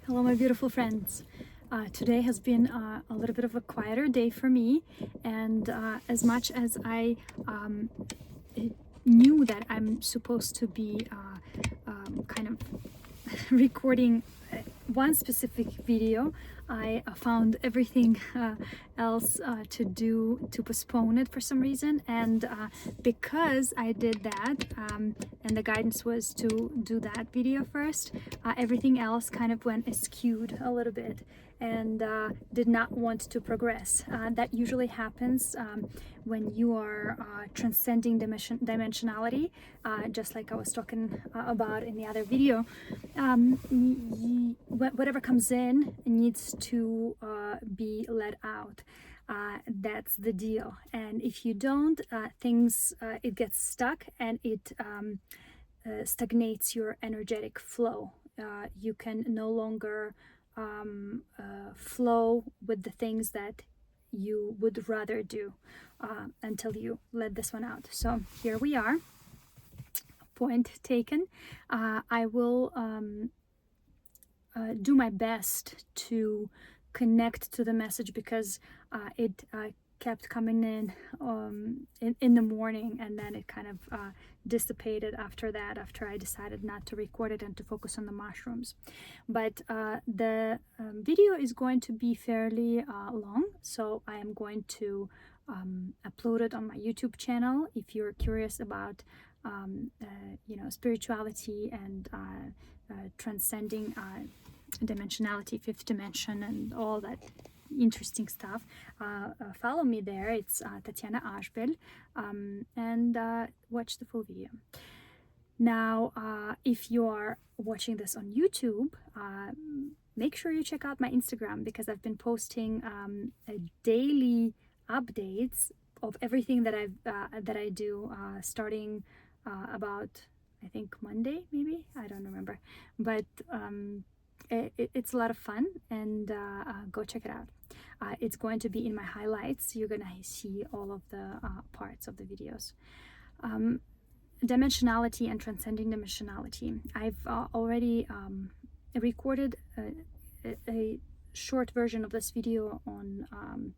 Hello, my beautiful friends. Today has been a little bit of a quieter day for me, and as much as I knew that I'm supposed to be kind of recording one specific video, I found everything else to do to postpone it for some reason, and because I did that, and the guidance was to do that video first, everything else kind of went askewed a little bit and did not want to progress. That usually happens when you are transcending dimensionality, just like I was talking about in the other video. Whatever comes in needs to be let out. That's the deal. And if you don't, it gets stuck, and it stagnates your energetic flow. You can no longer flow with the things that you would rather do until you let this one out. So here we are. Point taken. I will do my best to connect to the message, because it kept coming in the morning, and then it kind of dissipated after that, after I decided not to record it and to focus on the mushrooms. But the video is going to be fairly long, so I am going to upload it on my YouTube channel. If you're curious about spirituality and transcending dimensionality, fifth dimension, and all that interesting stuff, follow me there. It's Tatiana Ashbel, and watch the full video. Now, if you are watching this on YouTube, make sure you check out my Instagram, because I've been posting daily updates of everything that I do, starting about, I think, Monday, maybe, I don't remember, but it's a lot of fun, and go check it out. It's going to be in my highlights. You're gonna see all of the parts of the videos. Dimensionality and transcending dimensionality. I've already recorded a short version of this video on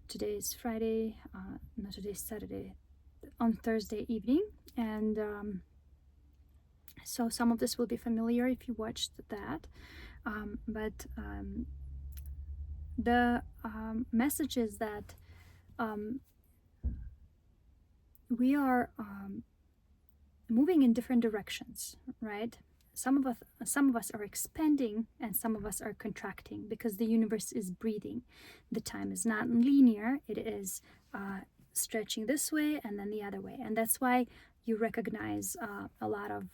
today's Friday, no, today's Saturday, on Thursday evening, and so some of this will be familiar if you watched that, but the message is that we are moving in different directions, right? Some of us are expanding, and some of us are contracting, because the universe is breathing. The time is not linear. It is stretching this way and then the other way, and that's why you recognize a lot of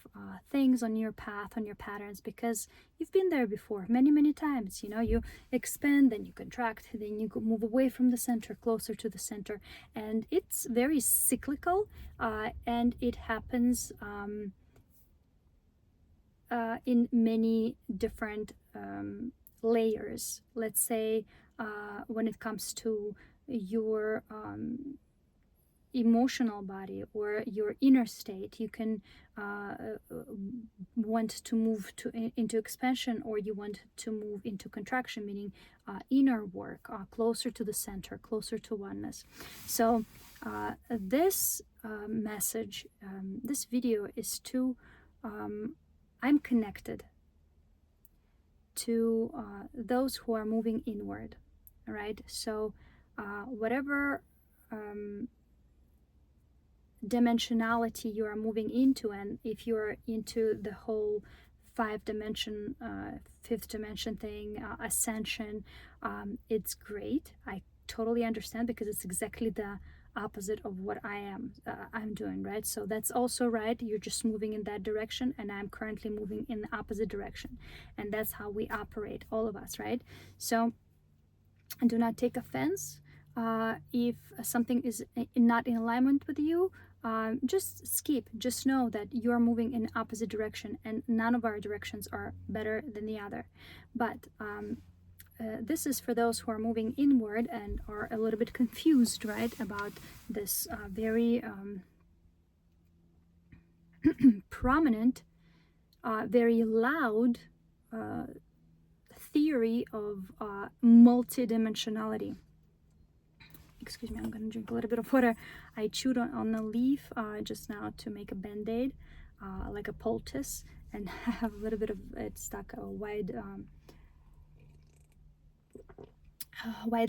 things on your path, on your patterns, because you've been there before many times. You expand, then you contract, then you move away from the center, closer to the center, and it's very cyclical, and it happens in many different layers. Let's say when it comes to your emotional body or your inner state, you can want to move into expansion, or you want to move into contraction, meaning inner work, closer to the center, closer to oneness. So this message, this video is to I'm connected to those who are moving inward, right? So whatever dimensionality you are moving into, and if you're into the whole fifth dimension thing, ascension, it's great. I totally understand, because it's exactly the opposite of what I'm doing, right? So that's also right. You're just moving in that direction, and I'm currently moving in the opposite direction, and that's how we operate, all of us, right? So do not take offense if something is not in alignment with you. Just skip. Just know that you're moving in opposite direction, and none of our directions are better than the other. But this is for those who are moving inward and are a little bit confused, right, about this very prominent, very loud theory of multidimensionality. Excuse me, I'm going to drink a little bit of water. I chewed on a leaf just now to make a band-aid, like a poultice, and I have a little bit of it stuck, a wide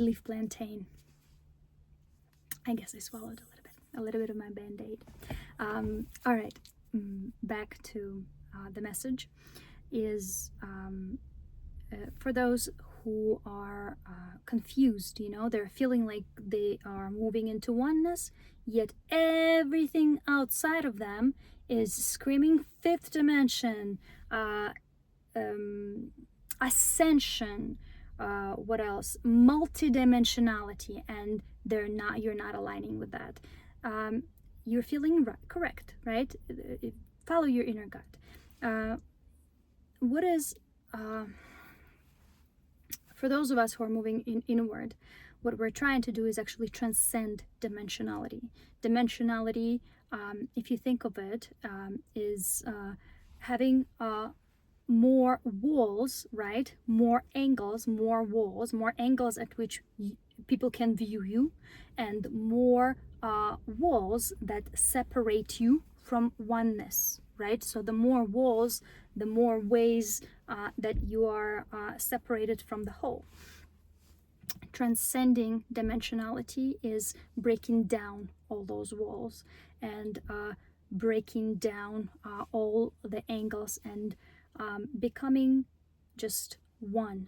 leaf plantain. I guess I swallowed a little bit of my band-aid. All right, back to the message is for those who are confused, they're feeling like they are moving into oneness, yet everything outside of them is screaming fifth dimension, ascension, what else? Multidimensionality, and you're not aligning with that. You're feeling correct, right? Follow your inner gut. What is for those of us who are moving inward, what we're trying to do is actually transcend dimensionality. Dimensionality, if you think of it, is having more walls, right? More angles, more walls, more angles at which people can view you, and more walls that separate you from oneness, right? So the more walls, the more ways that you are separated from the whole. Transcending dimensionality is breaking down all those walls and breaking down all the angles and becoming just one,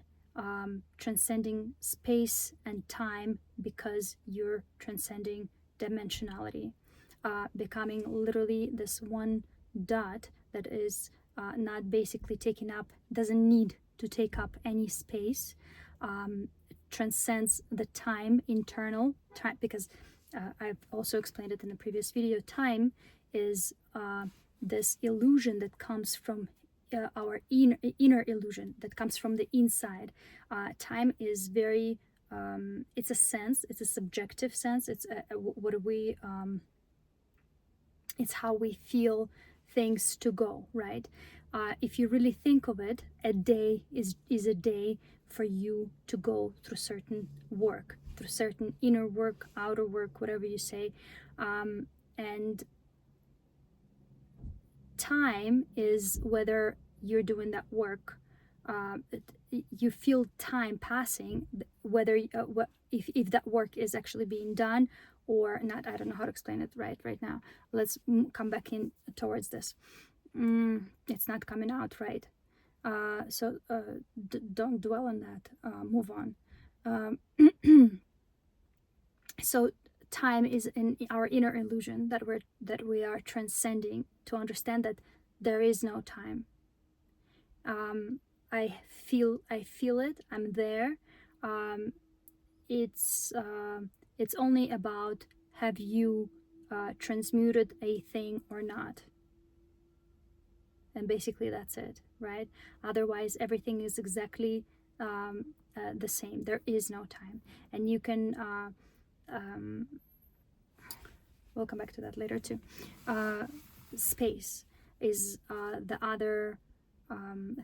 transcending space and time because you're transcending dimensionality, becoming literally this one dot that is not basically taking up, doesn't need to take up any space, transcends the time, internal time, because I've also explained it in a previous video. Time is this illusion that comes from our inner illusion that comes from the inside. Time is very, it's a sense, it's a subjective sense. It's it's how we feel things to go, right? If you really think of it, a day is a day for you to go through certain work, through certain inner work, outer work, whatever you say. And time is whether you're doing that work, you feel time passing, whether if that work is actually being done or not. I don't know how to explain it right now. Let's come back in towards this. It's not coming out right. So don't dwell on that. Move on. So time is in our inner illusion that we are transcending to understand that there is no time. I feel it. I'm there. It's only about, have you transmuted a thing or not? And basically that's it, right? Otherwise everything is exactly the same. There is no time, and you can we'll come back to that later too. Space is the other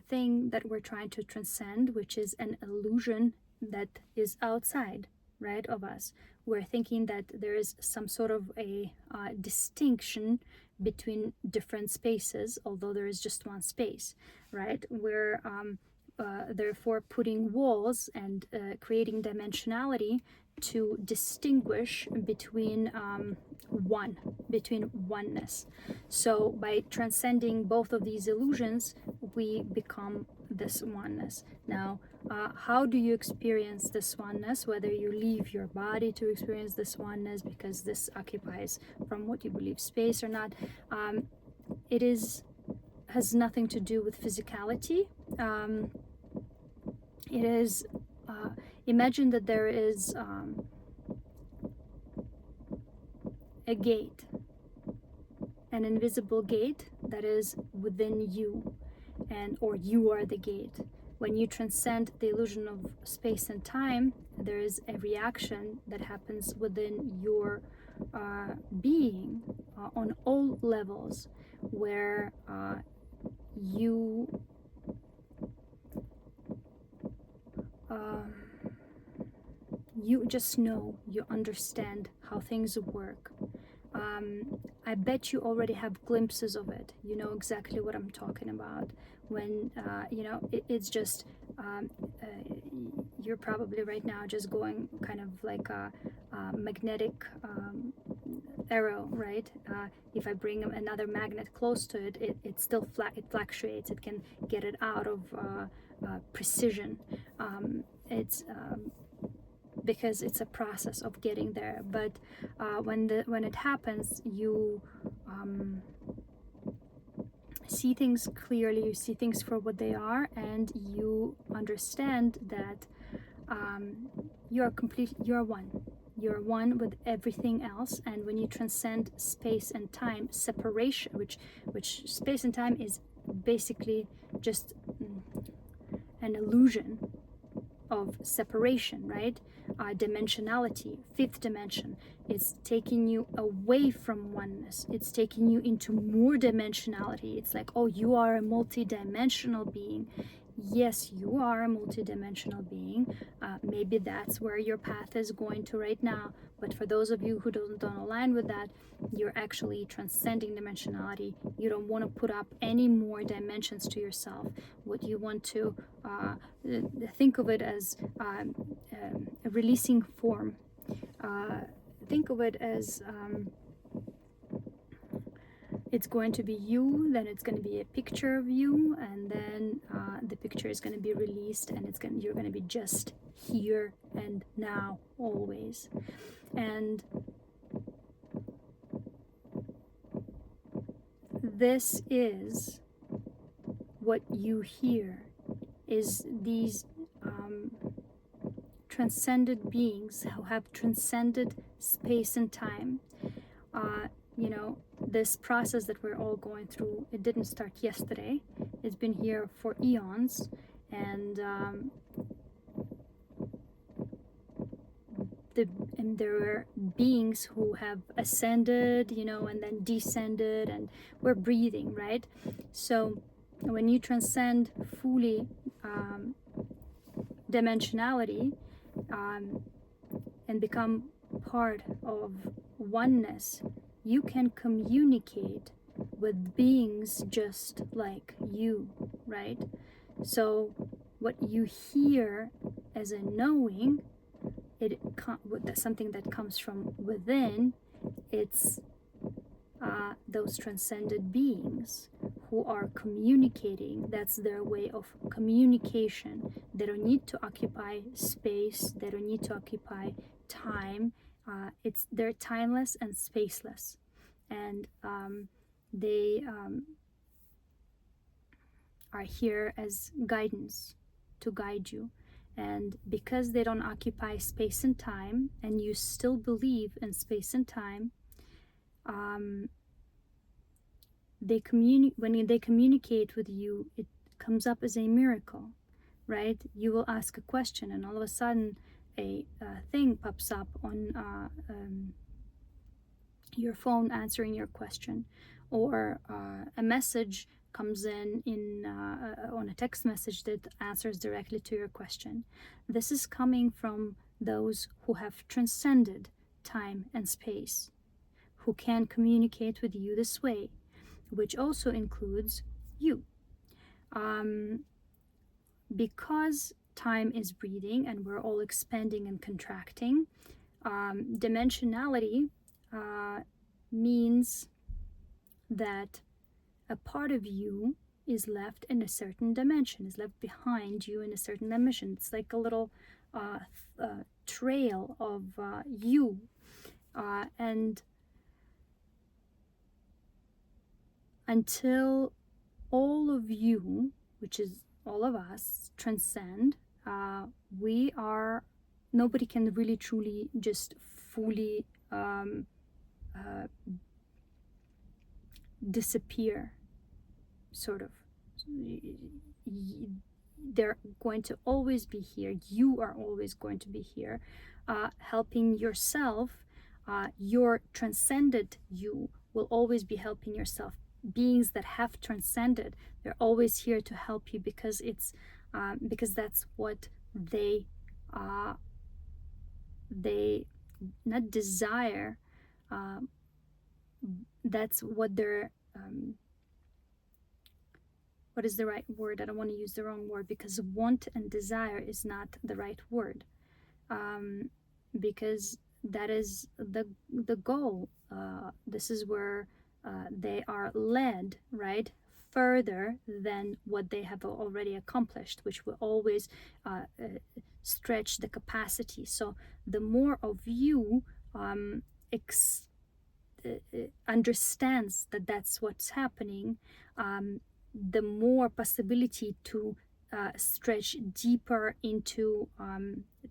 thing that we're trying to transcend, which is an illusion that is outside, right, of us. We're thinking that there is some sort of a distinction between different spaces, although there is just one space, right? We're therefore putting walls and creating dimensionality to distinguish between oneness. So by transcending both of these illusions, we become this oneness. Now, how do you experience this oneness? Whether you leave your body to experience this oneness, because this occupies from what you believe space or not, it has nothing to do with physicality. It is imagine that there is a gate, an invisible gate that is within you, or you are the gate. When you transcend the illusion of space and time, there is a reaction that happens within your being on all levels, where you you just know, you understand how things work. I bet you already have glimpses of it. You know exactly what I'm talking about. When it's just you're probably right now just going kind of like a magnetic arrow, right? If I bring another magnet close to it, it still it fluctuates. It can get it out of precision. It's because it's a process of getting there. But when it happens, you see things clearly, you see things for what they are, and you understand that you're one. You're one with everything else. And when you transcend space and time separation, which space and time is basically just an illusion of separation, right? Dimensionality, fifth dimension, it's taking you away from oneness. It's taking you into more dimensionality. It's like, oh, you are a multidimensional being. Yes, you are a multidimensional being. Maybe that's where your path is going to right now. But for those of you who don't align with that, you're actually transcending dimensionality. You don't want to put up any more dimensions to yourself. What you want to think of it as a releasing form. Think of it as it's going to be you, then it's going to be a picture of you, and then the picture is going to be released, and you're going to be just here and now, always. And this is what you hear, is these transcended beings who have transcended space and time. This process that we're all going through, it didn't start yesterday. It's been here for eons, and there are beings who have ascended, and then descended, and we're breathing, right? So when you transcend fully dimensionality and become part of oneness, you can communicate with beings just like you, right? So what you hear as a knowing, that's something that comes from within. It's those transcended beings who are communicating. That's their way of communication. They don't need to occupy space. They don't need to occupy time. They're timeless and spaceless, and they are here as guidance to guide you. And because they don't occupy space and time, and you still believe in space and time, when they communicate with you, it comes up as a miracle, right? You will ask a question, and all of a sudden a thing pops up on your phone answering your question, or a message comes in on a text message that answers directly to your question. This is coming from those who have transcended time and space, who can communicate with you this way, which also includes you. Because time is breathing and we're all expanding and contracting, dimensionality means that a part of you is left in a certain dimension, is left behind you in a certain dimension. It's like a little trail of you. And until all of you, which is all of us, transcend, nobody can really truly just fully disappear, sort of. They're going to always be here. You are always going to be here, helping yourself. Your transcended you will always be helping yourself. Beings that have transcended, they're always here to help you, because that's what they they not desire, that's what they're, what is the right word? I don't want to use the wrong word, because want and desire is not the right word, because that is the goal. This is where they are led, right, further than what they have already accomplished, which will always stretch the capacity. So the more of you understands that that's what's happening, the more possibility to stretch deeper into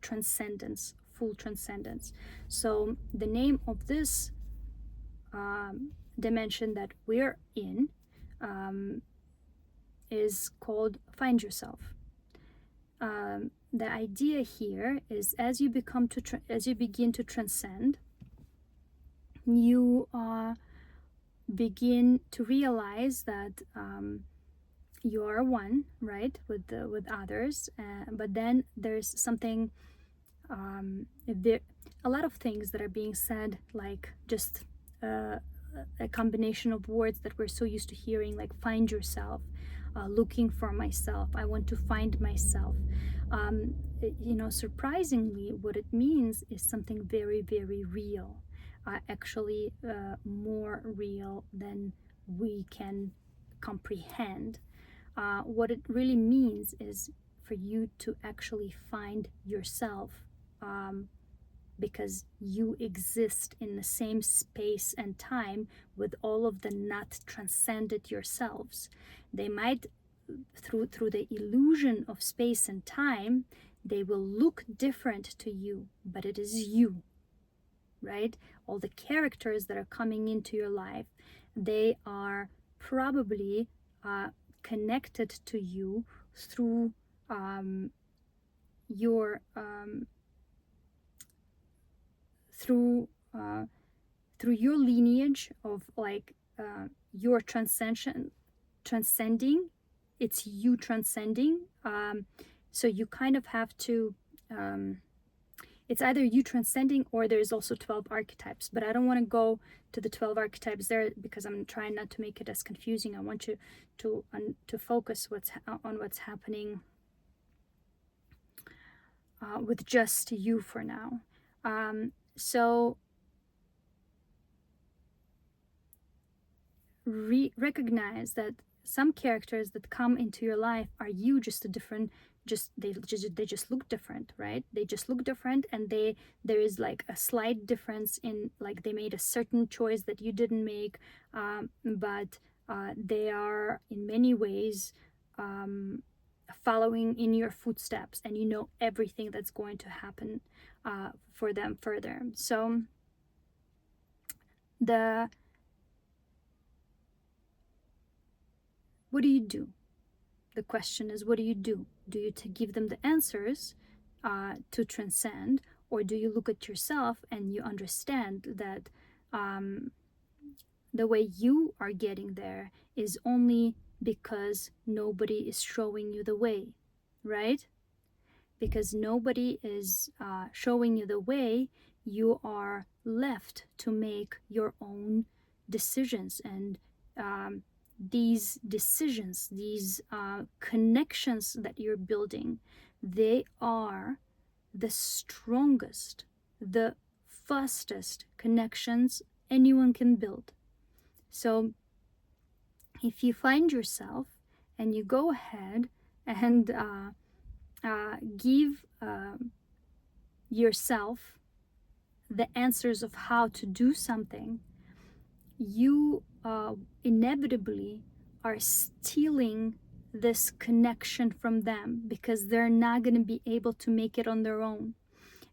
transcendence, full transcendence. So the name of this dimension that we're in is called Find Yourself. The idea here is, as you begin to transcend, you begin to realize that you are one, right, with others, but then there's something, a lot of things that are being said, like just a combination of words that we're so used to hearing, like find yourself, looking for myself, I want to find myself. Surprisingly, what it means is something very, very real, actually more real than we can comprehend. What it really means is for you to actually find yourself, because you exist in the same space and time with all of the not transcended yourselves. They might, through the illusion of space and time, they will look different to you, but it is you, right? All the characters that are coming into your life, they are probably connected to you through your through your lineage of, like, your transcending. It's you transcending. So you kind of have to, it's either you transcending, or there's also 12 archetypes, but I don't want to go to the 12 archetypes there, because I'm trying not to make it as confusing. I want you to focus on what's happening with just you for now. So recognize that some characters that come into your life are you, just a different, they just look different, right? They just look different, and there is like a slight difference in, like, they made a certain choice that you didn't make, but they are in many ways following in your footsteps, and you know everything that's going to happen for them further. So what do you do? The question is, what do you do? Do you give them the answers to transcend, or do you look at yourself and you understand that the way you are getting there is only because nobody is showing you the way, right? Because nobody is showing you the way, you are left to make your own decisions. And these decisions, these connections that you're building, they are the strongest, the fastest connections anyone can build. So if you find yourself and you go ahead and give yourself the answers of how to do something, you inevitably are stealing this connection from them, because they're not going to be able to make it on their own.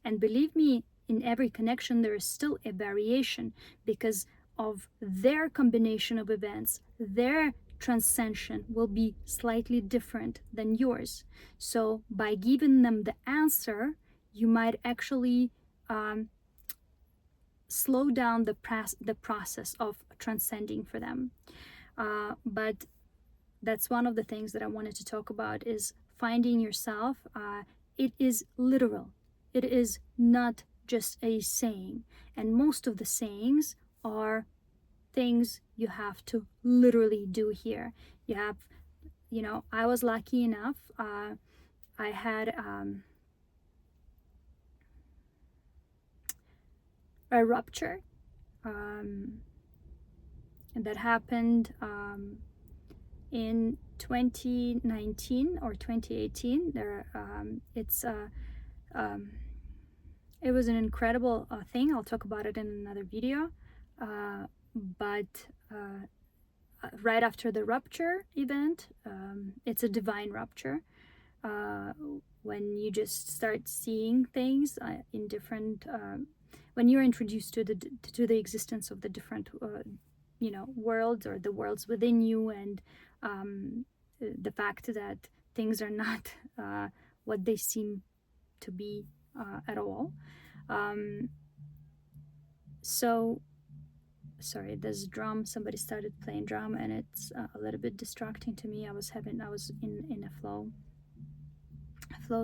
And believe me, in every connection there is still a variation, because of their combination of events. Their transcension will be slightly different than yours. So by giving them the answer, you might actually slow down the process of transcending for them. But that's one of the things that I wanted to talk about, is finding yourself. It is literal. It is not just a saying. And most of the sayings are things you have to literally do here. You have, you know, I was lucky enough. I had a rupture, and that happened in 2019 or 2018. It was an incredible thing. I'll talk about it in another video. But right after the rupture event, it's a divine rupture. When you just start seeing things in different, when you're introduced to the existence of the different, you know, worlds, or the worlds within you, and the fact that things are not what they seem to be at all. So, sorry, this drum, somebody started playing drum, and it's a little bit distracting to me. I was in a flow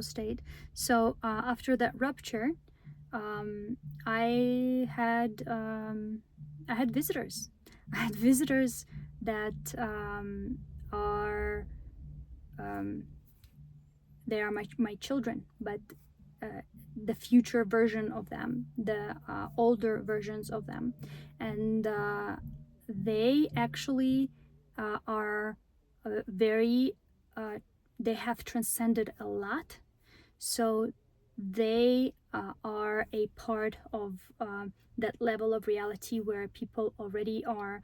state. So after that rupture, I had visitors. I had visitors that are they are my children, but the future version of them, the older versions of them, and they actually are very they have transcended a lot. So they are a part of that level of reality where people already are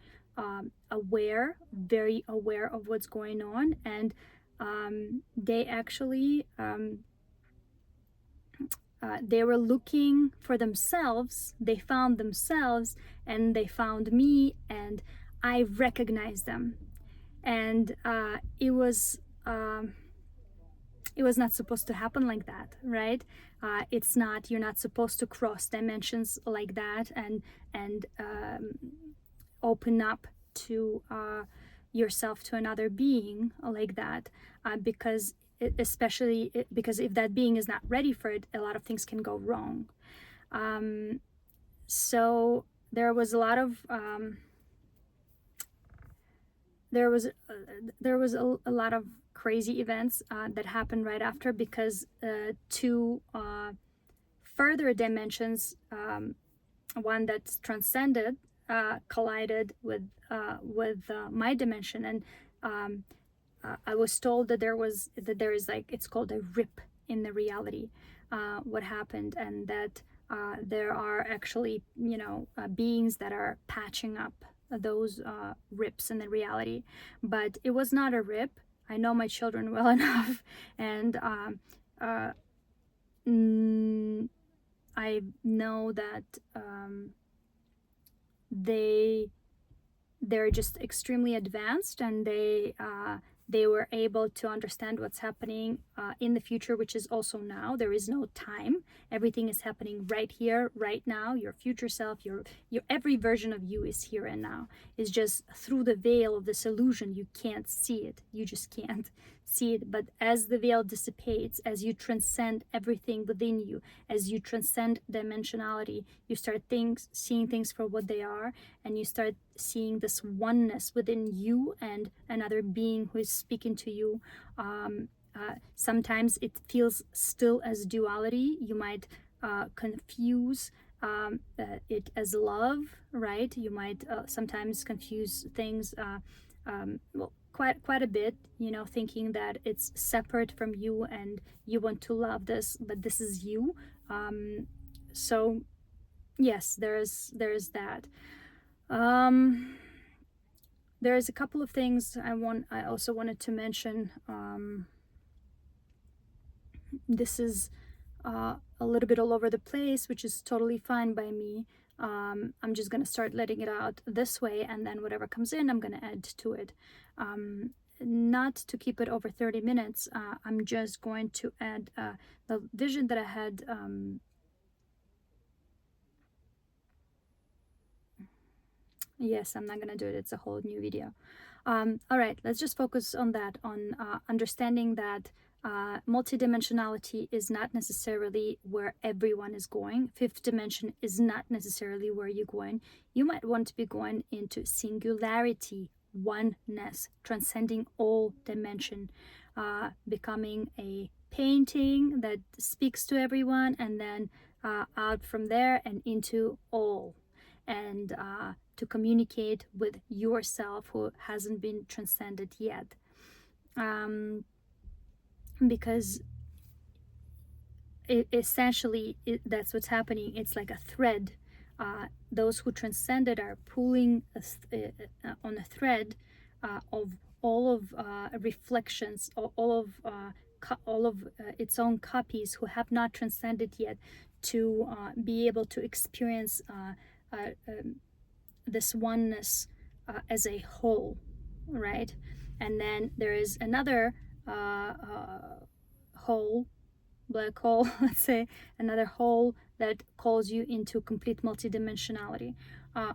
aware, very aware of what's going on, and they actually they were looking for themselves. They found themselves, and they found me, and I recognized them. And it was not supposed to happen like that, right? It's not. You're not supposed to cross dimensions like that and open up to yourself to another being like that, because especially because if that being is not ready for it, a lot of things can go wrong. So there was a lot of there was a lot of crazy events that happened right after, because two further dimensions, one that's transcended, collided with my dimension, and I was told that there is like, it's called a rip in the reality, what happened, and that there are actually, you know, beings that are patching up those rips in the reality. But it was not a rip. I know my children well enough, and I know that they're just extremely advanced, and they were able to understand what's happening in the future, which is also now. There is no time. Everything is happening right here, right now. Your future self, your every version of you is here and now. It's just through the veil of this illusion, you can't see it. You just can't see it. But as the veil dissipates, as you transcend everything within you, as you transcend dimensionality, you start seeing things for what they are, and you start seeing this oneness within you and another being who is speaking to you. Sometimes it feels still as duality. You might confuse it as love, right? You might sometimes confuse things, well, quite a bit, you know, thinking that it's separate from you and you want to love this, but this is you. So yes, there's that. There's a couple of things I also wanted to mention. This is a little bit all over the place, which is totally fine by me. I'm just gonna start letting it out this way, and then whatever comes in, I'm gonna add to it. Not to keep it over 30 minutes, I'm just going to add the vision that I had. Yes, I'm not gonna do it. It's a whole new video. All right, let's just focus on that, on understanding that Multidimensionality is not necessarily where everyone is going. Fifth dimension is not necessarily where you're going. You might want to be going into singularity, oneness, transcending all dimension, becoming a painting that speaks to everyone, and then out from there and into all, and to communicate with yourself who hasn't been transcended yet. Because essentially that's what's happening. It's like a thread. Those who transcended are pulling on a thread of all of reflections, all of its own copies who have not transcended yet, to be able to experience this oneness as a whole, right? And then there is another whole, black hole, let's say, another hole that calls you into complete multidimensionality.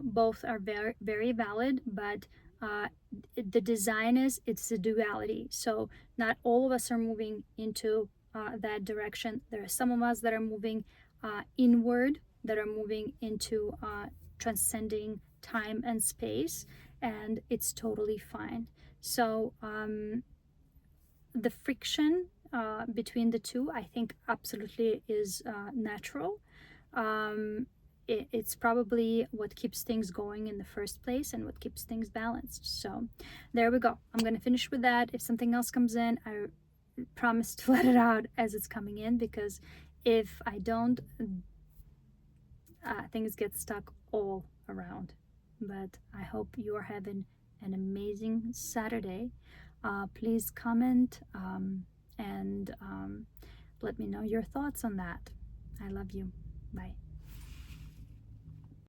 Both are very, very valid, but the design is, it's a duality. So not all of us are moving into that direction. There are some of us that are moving inward, that are moving into transcending time and space, and it's totally fine. So the friction between the two, I think, absolutely is natural. It's probably what keeps things going in the first place and what keeps things balanced. So there we go. I'm going to finish with that. If something else comes in, I promise to let it out as it's coming in, because if I don't, things get stuck all around. But I hope you are having an amazing Saturday. Please comment and let me know your thoughts on that. I love you. Bye.